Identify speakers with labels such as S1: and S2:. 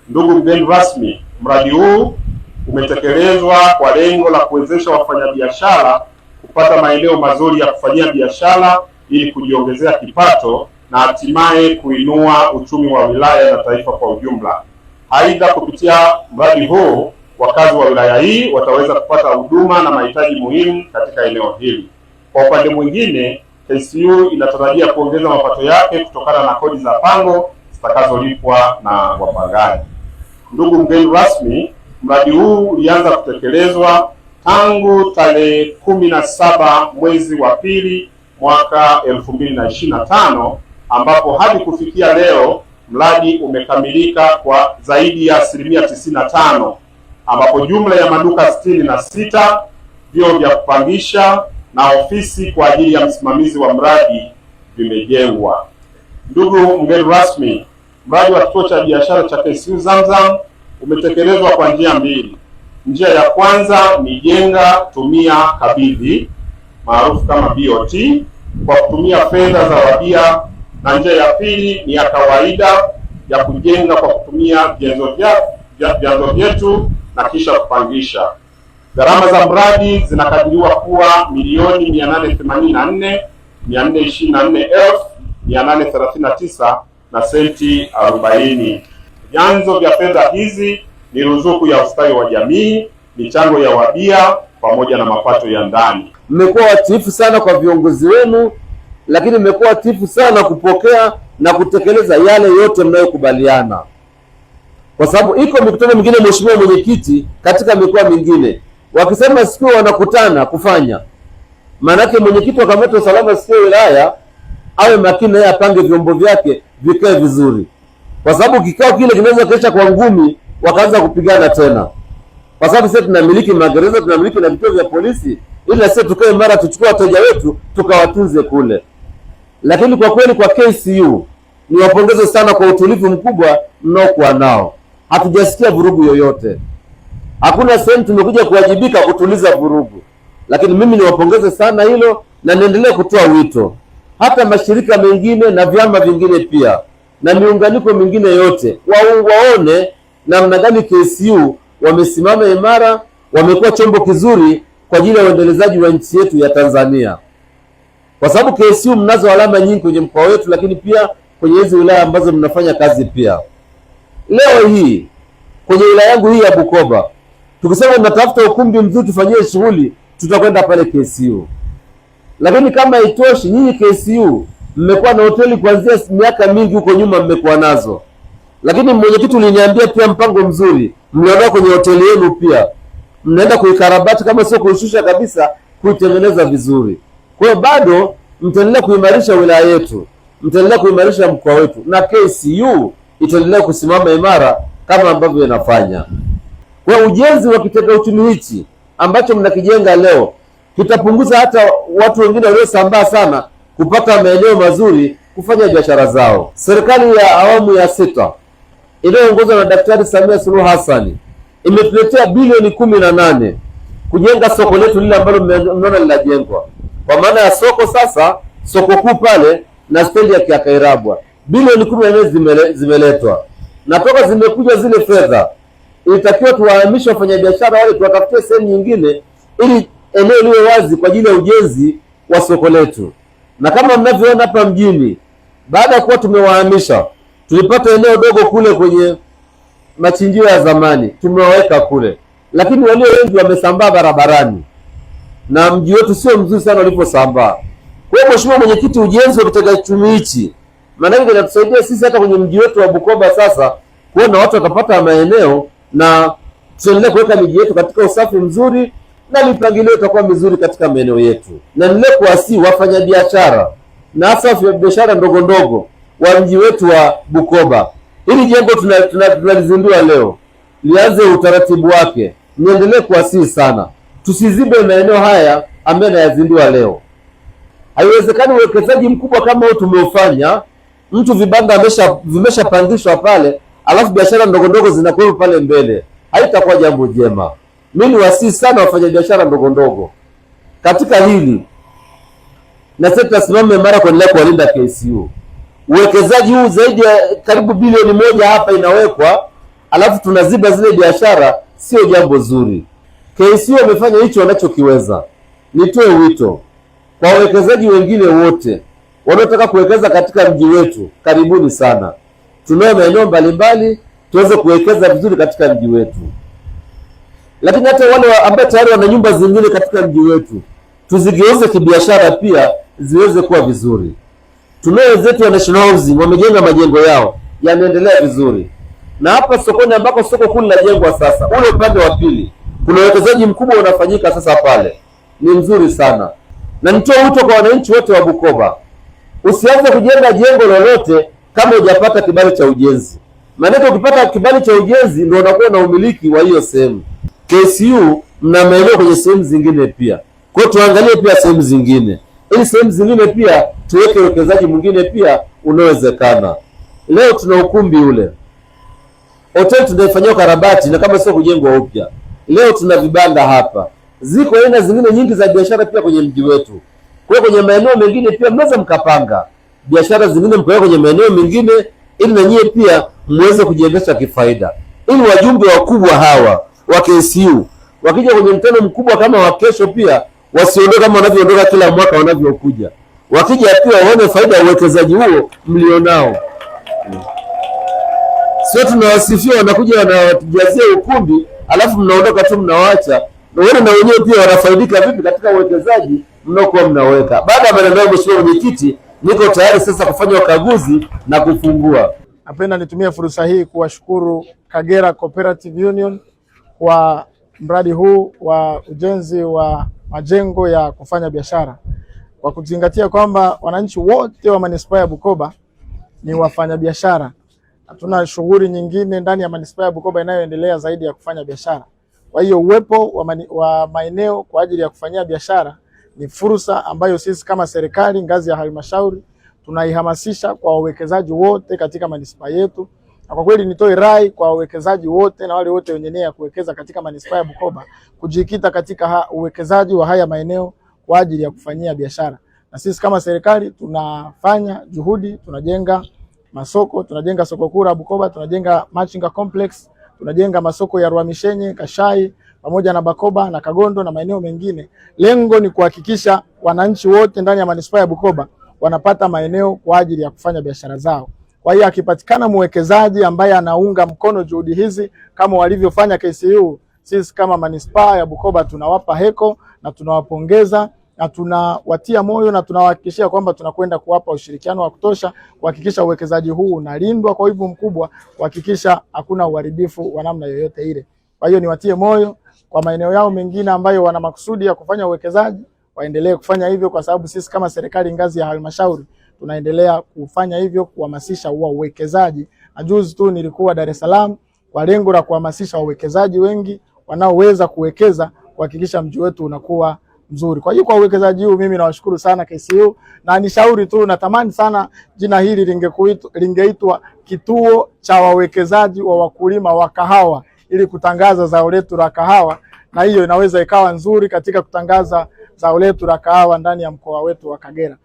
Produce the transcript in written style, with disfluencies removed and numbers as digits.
S1: Ndugu mgeni rasmi, mradi huu umetekelezwa kwa lengo la kuwezesha wafanyabiashara kupata maeneo mazuri ya kufanyia biashara ili kujiongezea kipato na hatimaye kuinua uchumi wa wilaya na taifa kwa ujumla. Aidha, kupitia mradi huu wakazi wa wilaya hii wataweza kupata huduma na mahitaji muhimu katika eneo hili. Kwa upande mwingine, KCU inatarajia kuongeza mapato yake kutokana na kodi za pango zitakazolipwa na wapangaji. Ndugu mgeni rasmi, mradi huu ulianza kutekelezwa tangu tarehe 17 mwezi wa pili mwaka 2025 ambapo hadi kufikia leo mradi umekamilika kwa zaidi ya 95%, ambapo jumla ya maduka 66, vyoo vya kupangisha na ofisi kwa ajili ya msimamizi wa mradi vimejengwa. Ndugu mgeni rasmi, mradi wa kituo cha biashara cha KCU Zamzam umetekelezwa kwa njia mbili. Njia ya kwanza ni jenga tumia kabidhi maarufu kama BOT kwa kutumia fedha za wabia, na njia ya pili ni ya kawaida ya kujenga kwa kutumia vyanzo vyetu na kisha kupangisha. Gharama za mradi zinakadiriwa kuwa $824,424,839 na senti 40. Vyanzo vya fedha hizi ni ruzuku ya ustawi wa jamii, michango ya wabia pamoja na mapato ya ndani.
S2: Mmekuwa watiifu sana kwa viongozi wenu, lakini mmekuwa watiifu sana kupokea na kutekeleza yale yote mnayokubaliana, kwa sababu iko mikutano mingine, mheshimiwa mwenyekiti, katika mikoa mingine wakisema siku wanakutana kufanya, maanake mwenyekiti wa kamati ya usalama siku wilaya awe makini naye apange vyombo vyake vikae vizuri, kwa sababu kikao kile kinaweza kesha kwa ngumi wakaanza kupigana tena, kwa sababu sisi tunamiliki magereza, tunamiliki na vituo vya polisi, ili sisi tukae mara tuchukue wateja wetu tukawatunze kule. Lakini kwa kweli kwa KCU niwapongeze sana kwa utulivu mkubwa mnaokuwa nao. Hatujasikia vurugu yoyote, hakuna sehemu tumekuja kuwajibika kutuliza vurugu, lakini mimi niwapongeze sana hilo, na niendelee kutoa wito hata mashirika mengine na vyama vingine pia na miunganiko mingine yote waone namna gani KCU wamesimama imara, wamekuwa chombo kizuri kwa ajili ya uendelezaji wa nchi yetu ya Tanzania, kwa sababu KCU mnazo alama nyingi kwenye mkoa wetu, lakini pia kwenye hizo wilaya ambazo mnafanya kazi pia. Leo hii kwenye wilaya yangu hii ya Bukoba, tukisema tunatafuta ukumbi mzuri tufanyie shughuli, tutakwenda pale KCU. Lakini kama haitoshi, nyinyi KCU mmekuwa na hoteli kuanzia miaka mingi huko nyuma mmekuwa nazo, lakini mwenyekiti uliniambia pia mpango mzuri mlionao kwenye hoteli yenu, pia mnaenda kuikarabati, kama sio kuishusha kabisa, kuitengeneza vizuri. Kwa hiyo bado mtaendelea kuimarisha wilaya yetu, mtaendelea kuimarisha mkoa wetu, na KCU itaendelea kusimama imara kama ambavyo inafanya. Kwa ujenzi wa kitega uchumi hichi ambacho mnakijenga leo kitapunguza hata watu wengine waliosambaa sana kupata maeneo mazuri kufanya biashara zao. Serikali ya awamu ya 6 inayoongozwa na Daktari Samia Suluhu Hassan imetuletea bilioni 18 kujenga soko letu lile ambalo mnaona linajengwa, kwa maana ya soko sasa, soko kuu pale na stendi ya Kiakairabwa. Bilioni 18 zimeletwa, na toka zimekuja zile fedha ilitakiwa tuwahamishe wafanyabiashara wale, tuwatafutie sehemu nyingine ili eneo liwe wazi kwa ajili ya ujenzi wa soko letu. Na kama mnavyoona hapa mjini, baada ya kuwa tumewahamisha, tulipata eneo dogo kule kwenye machinjio ya zamani, tumewaweka kule, lakini walio wengi wamesambaa barabarani na mji wetu sio mzuri sana uliposambaa. Kwa hiyo mheshimiwa mwenyekiti, ujenzi wa kitega uchumi hichi maana yake inatusaidia sisi hata kwenye mji wetu wa Bukoba sasa kuona watu watapata maeneo, na tuendelee kuweka miji yetu katika usafi mzuri na mipangilio itakuwa mizuri katika maeneo yetu. Na niendelee kuwasihi wafanyabiashara na hasa wafanyabiashara ndogo ndogo wa mji wetu wa Bukoba, hili jengo tunalizindua leo lianze utaratibu wake. Niendelee kuwasihi sana, tusizibe maeneo haya ambayo nayazindua leo. Haiwezekani uwekezaji mkubwa kama huu tumeufanya, mtu vibanda vimeshapangishwa pale, alafu biashara ndogo ndogo zinakuwa pale mbele. Haitakuwa jambo jema. Mimi wasihi sana wafanyabiashara ndogo ndogo katika hili, na sisi tusimame mara kuendelea kuwalinda KCU. Uwekezaji huu zaidi ya karibu bilioni 1 hapa inawekwa alafu tunaziba zile biashara, sio jambo zuri. KCU wamefanya hicho wanachokiweza. Nitoe wito kwa wawekezaji wengine wote wanaotaka kuwekeza katika mji wetu, karibuni sana. Tunayo maeneo mbalimbali tuweze kuwekeza vizuri katika mji wetu. Lakini hata wale ambao tayari wana nyumba zingine katika mji wetu, tuzigeuze kibiashara pia ziweze kuwa vizuri. Tunao wenzetu wa National Housing wamejenga majengo yao, yanaendelea vizuri. Na hapa sokoni ambako soko kuu linajengwa sasa, ule upande wa pili, kuna uwekezaji mkubwa unafanyika sasa pale. Ni mzuri sana. Na nitoe wito kwa wananchi wote wa Bukoba, usianze kujenga jengo lolote kama hujapata kibali cha ujenzi. Maana ukipata kibali cha ujenzi ndio unakuwa na umiliki wa hiyo sehemu. KCU mna maeneo kwenye sehemu zingine pia. Kwa hiyo tuangalie pia sehemu zingine, ili sehemu zingine pia tuweke uwekezaji mwingine pia unawezekana. Leo tuna ukumbi ule, hoteli tunaifanyia ukarabati na kama sio kujengwa upya. Leo tuna vibanda hapa, ziko aina zingine nyingi za biashara pia kwenye mji wetu. Kwa hiyo kwenye maeneo mengine pia mnaweza mkapanga biashara zingine mkaweka kwenye maeneo mengine, ili na nyie pia muweze kujiendesha kifaida, ili wajumbe wakubwa hawa wa KCU wakija kwenye mkutano mkubwa kama wa kesho pia wasiondoke kama wanavyoondoka kila mwaka wanavyokuja. Wakija pia waone faida ya uwekezaji huo mlionao. Sio tunawasifia wanakuja wanawatujazia ukumbi alafu mnaondoka tu mnawaacha. Naona na wenyewe pia wanafaidika vipi katika uwekezaji mnaokuwa mnaweka. Baada ya maneno yangu, Mheshimiwa Mwenyekiti, niko tayari sasa kufanya ukaguzi na kufungua.
S3: Napenda nitumie fursa hii kuwashukuru Kagera Cooperative Union kwa mradi huu wa ujenzi wa majengo ya kufanya biashara, kwa kuzingatia kwamba wananchi wote wa manispaa ya Bukoba ni wafanyabiashara. Hatuna shughuli nyingine ndani ya manispaa ya Bukoba inayoendelea zaidi ya kufanya biashara. Kwa hiyo uwepo wa maeneo kwa ajili ya kufanyia biashara ni fursa ambayo sisi kama serikali ngazi ya halmashauri tunaihamasisha kwa wawekezaji wote katika manispaa yetu. Na kwa kweli nitoe rai kwa wawekezaji wote na wale wote wenye nia ya kuwekeza katika manispaa ya Bukoba kujikita katika uwekezaji wa haya maeneo kwa ajili ya kufanyia biashara. Na sisi kama serikali tunafanya juhudi, tunajenga masoko, tunajenga soko kuu la Bukoba, tunajenga Machinga Complex, tunajenga masoko ya Rwamishenye, Kashai pamoja na Bakoba na Kagondo na maeneo mengine. Lengo ni kuhakikisha wananchi wote ndani ya manispaa ya Bukoba wanapata maeneo kwa ajili ya kufanya biashara zao. Kwa hiyo akipatikana mwekezaji ambaye anaunga mkono juhudi hizi kama walivyofanya KCU, sisi kama manispaa ya Bukoba tunawapa heko na tunawapongeza na tunawatia moyo na tunawahakikishia kwamba tunakwenda kuwapa ushirikiano wa kutosha kuhakikisha uwekezaji huu unalindwa kwa wivu mkubwa, kuhakikisha hakuna uharibifu wa namna yoyote ile. Kwa hiyo niwatie moyo kwa maeneo yao mengine ambayo wana makusudi ya kufanya uwekezaji, waendelee kufanya hivyo, kwa sababu sisi kama serikali ngazi ya halmashauri tunaendelea kufanya hivyo, kuhamasisha uwekezaji. Na juzi tu nilikuwa Dar es Salaam kwa lengo la kuhamasisha wawekezaji wengi wanaoweza kuwekeza kuhakikisha mji wetu unakuwa mzuri. Kwa hiyo kwa uwekezaji huu mimi nawashukuru sana KCU, na nishauri tu, natamani sana jina hili lingeitwa kituo cha wawekezaji wa wakulima wa kahawa, ili kutangaza zao letu la kahawa, na hiyo inaweza ikawa nzuri katika kutangaza zao letu la kahawa ndani ya mkoa wetu wa Kagera.